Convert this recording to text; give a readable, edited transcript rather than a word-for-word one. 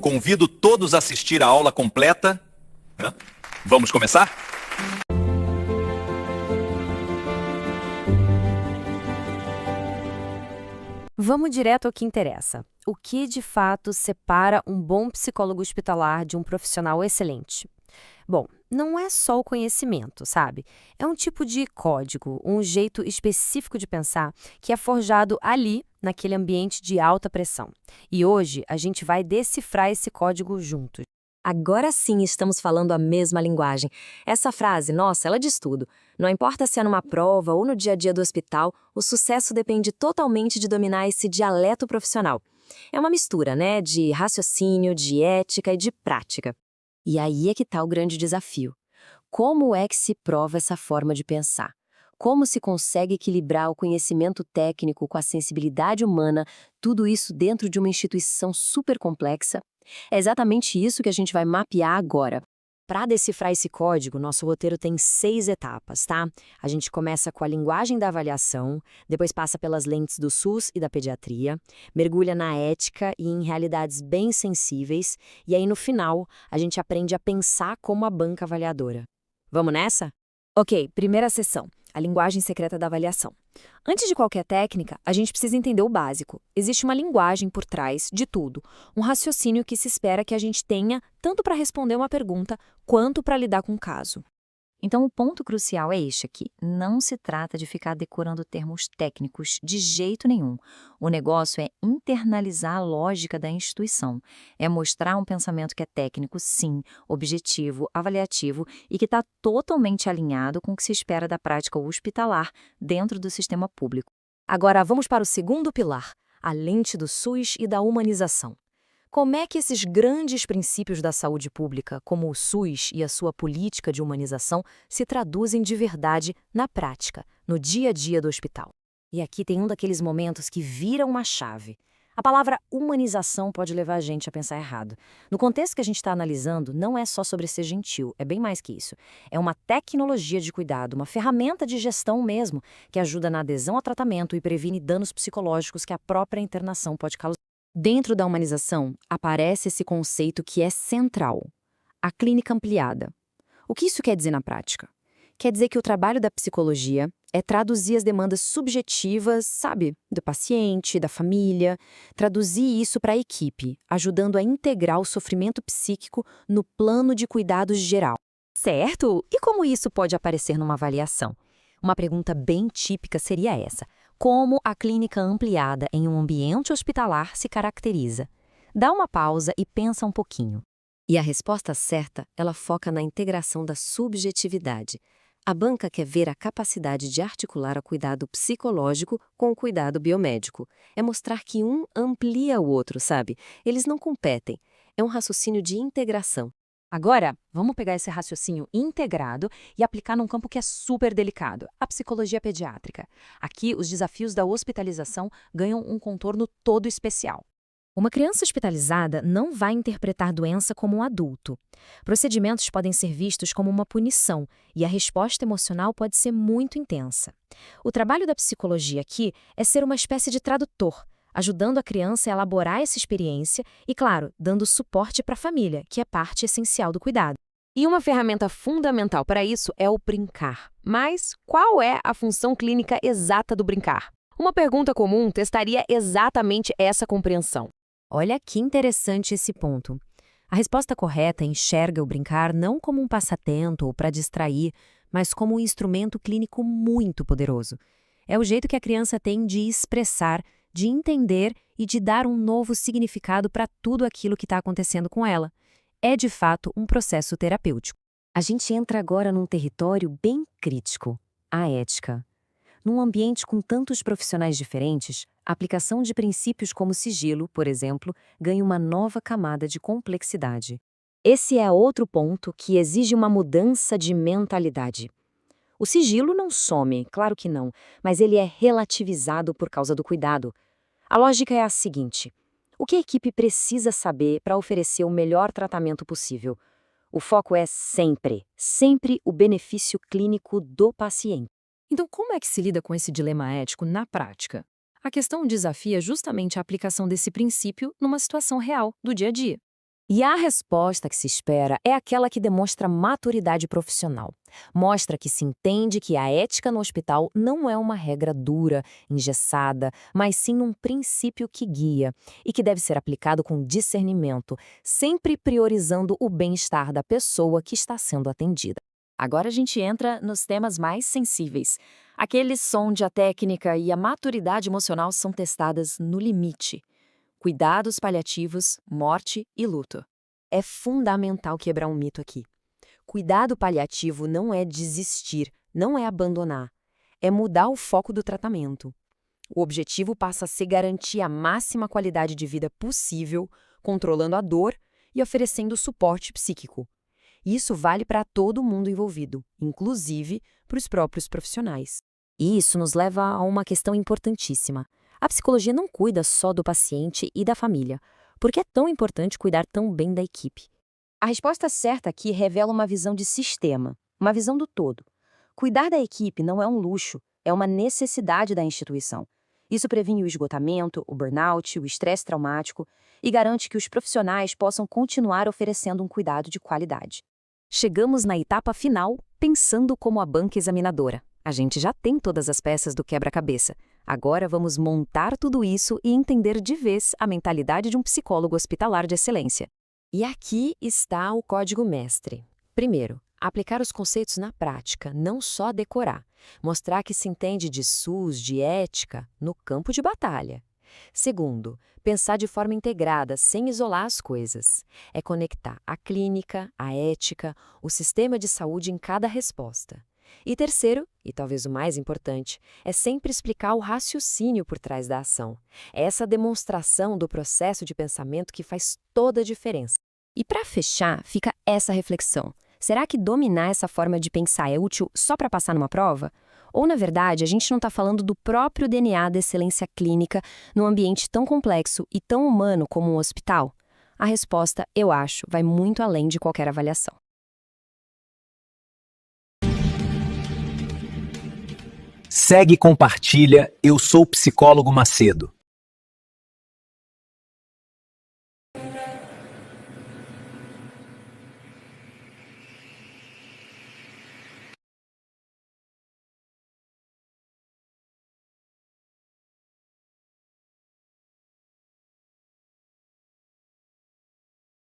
Convido todos a assistir a aula completa. Vamos começar? Vamos direto ao que interessa. O que, de fato, separa um bom psicólogo hospitalar de um profissional excelente? Bom, não é só o conhecimento, sabe? É um tipo de código, um jeito específico de pensar que é forjado ali, naquele ambiente de alta pressão. E hoje a gente vai decifrar esse código juntos. Agora sim estamos falando a mesma linguagem. Essa frase, nossa, ela diz tudo. Não importa se é numa prova ou no dia a dia do hospital, o sucesso depende totalmente de dominar esse dialeto profissional. É uma mistura, né, de raciocínio, de ética e de prática. E aí é que está o grande desafio. Como é que se prova essa forma de pensar? Como se consegue equilibrar o conhecimento técnico com a sensibilidade humana, tudo isso dentro de uma instituição super complexa? É exatamente isso que a gente vai mapear agora. Para decifrar esse código, nosso roteiro tem 6 etapas, tá? A gente começa com a linguagem da avaliação, depois passa pelas lentes do SUS e da pediatria, mergulha na ética e em realidades bem sensíveis, e aí no final a gente aprende a pensar como a banca avaliadora. Vamos nessa? Ok, primeira sessão, a linguagem secreta da avaliação. Antes de qualquer técnica, a gente precisa entender o básico. Existe uma linguagem por trás de tudo, um raciocínio que se espera que a gente tenha tanto para responder uma pergunta quanto para lidar com um caso. Então, o ponto crucial é este aqui. Não se trata de ficar decorando termos técnicos de jeito nenhum. O negócio é internalizar a lógica da instituição. É mostrar um pensamento que é técnico, sim, objetivo, avaliativo e que está totalmente alinhado com o que se espera da prática hospitalar dentro do sistema público. Agora vamos para o segundo pilar, a lente do SUS e da humanização. Como é que esses grandes princípios da saúde pública, como o SUS e a sua política de humanização, se traduzem de verdade na prática, no dia a dia do hospital? E aqui tem um daqueles momentos que viram uma chave. A palavra humanização pode levar a gente a pensar errado. No contexto que a gente está analisando, não é só sobre ser gentil, é bem mais que isso. É uma tecnologia de cuidado, uma ferramenta de gestão mesmo, que ajuda na adesão ao tratamento e previne danos psicológicos que a própria internação pode causar. Dentro da humanização, aparece esse conceito que é central, a clínica ampliada. O que isso quer dizer na prática? Quer dizer que o trabalho da psicologia é traduzir as demandas subjetivas, sabe, do paciente, da família, traduzir isso para a equipe, ajudando a integrar o sofrimento psíquico no plano de cuidados geral. Certo? E como isso pode aparecer numa avaliação? Uma pergunta bem típica seria essa. Como a clínica ampliada em um ambiente hospitalar se caracteriza? Dá uma pausa e pensa um pouquinho. E a resposta certa, ela foca na integração da subjetividade. A banca quer ver a capacidade de articular o cuidado psicológico com o cuidado biomédico. É mostrar que um amplia o outro, sabe? Eles não competem. É um raciocínio de integração. Agora, vamos pegar esse raciocínio integrado e aplicar num campo que é super delicado, a psicologia pediátrica. Aqui, os desafios da hospitalização ganham um contorno todo especial. Uma criança hospitalizada não vai interpretar doença como um adulto. Procedimentos podem ser vistos como uma punição e a resposta emocional pode ser muito intensa. O trabalho da psicologia aqui é ser uma espécie de tradutor, ajudando a criança a elaborar essa experiência e, claro, dando suporte para a família, que é parte essencial do cuidado. E uma ferramenta fundamental para isso é o brincar. Mas qual é a função clínica exata do brincar? Uma pergunta comum testaria exatamente essa compreensão. Olha que interessante esse ponto. A resposta correta enxerga o brincar não como um passatempo ou para distrair, mas como um instrumento clínico muito poderoso. É o jeito que a criança tem de expressar, de entender e de dar um novo significado para tudo aquilo que está acontecendo com ela. É, de fato, um processo terapêutico. A gente entra agora num território bem crítico, a ética. Num ambiente com tantos profissionais diferentes, a aplicação de princípios como sigilo, por exemplo, ganha uma nova camada de complexidade. Esse é outro ponto que exige uma mudança de mentalidade. O sigilo não some, claro que não, mas ele é relativizado por causa do cuidado. A lógica é a seguinte: o que a equipe precisa saber para oferecer o melhor tratamento possível? O foco é sempre o benefício clínico do paciente. Então, como é que se lida com esse dilema ético na prática? A questão desafia justamente a aplicação desse princípio numa situação real, do dia a dia. E a resposta que se espera é aquela que demonstra maturidade profissional. Mostra que se entende que a ética no hospital não é uma regra dura, engessada, mas sim um princípio que guia e que deve ser aplicado com discernimento, sempre priorizando o bem-estar da pessoa que está sendo atendida. Agora a gente entra nos temas mais sensíveis, aqueles onde a técnica e a maturidade emocional são testadas no limite. Cuidados paliativos, morte e luto. É fundamental quebrar um mito aqui. Cuidado paliativo não é desistir, não é abandonar. É mudar o foco do tratamento. O objetivo passa a ser garantir a máxima qualidade de vida possível, controlando a dor e oferecendo suporte psíquico. Isso vale para todo mundo envolvido, inclusive para os próprios profissionais. E isso nos leva a uma questão importantíssima. A psicologia não cuida só do paciente e da família, porque é tão importante cuidar tão bem da equipe. A resposta certa aqui revela uma visão de sistema, uma visão do todo. Cuidar da equipe não é um luxo, é uma necessidade da instituição. Isso previne o esgotamento, o burnout, o estresse traumático e garante que os profissionais possam continuar oferecendo um cuidado de qualidade. Chegamos na etapa final, pensando como a banca examinadora. A gente já tem todas as peças do quebra-cabeça. Agora vamos montar tudo isso e entender de vez a mentalidade de um psicólogo hospitalar de excelência. E aqui está o código mestre. Primeiro, aplicar os conceitos na prática, não só decorar. Mostrar que se entende de SUS, de ética, no campo de batalha. Segundo, pensar de forma integrada, sem isolar as coisas. É conectar a clínica, a ética, o sistema de saúde em cada resposta. E terceiro, e talvez o mais importante, é sempre explicar o raciocínio por trás da ação. É essa demonstração do processo de pensamento que faz toda a diferença. E para fechar, fica essa reflexão. Será que dominar essa forma de pensar é útil só para passar numa prova? Ou, na verdade, a gente não está falando do próprio DNA da excelência clínica num ambiente tão complexo e tão humano como um hospital? A resposta, eu acho, vai muito além de qualquer avaliação. Segue e compartilha. Eu sou o psicólogo Macedo.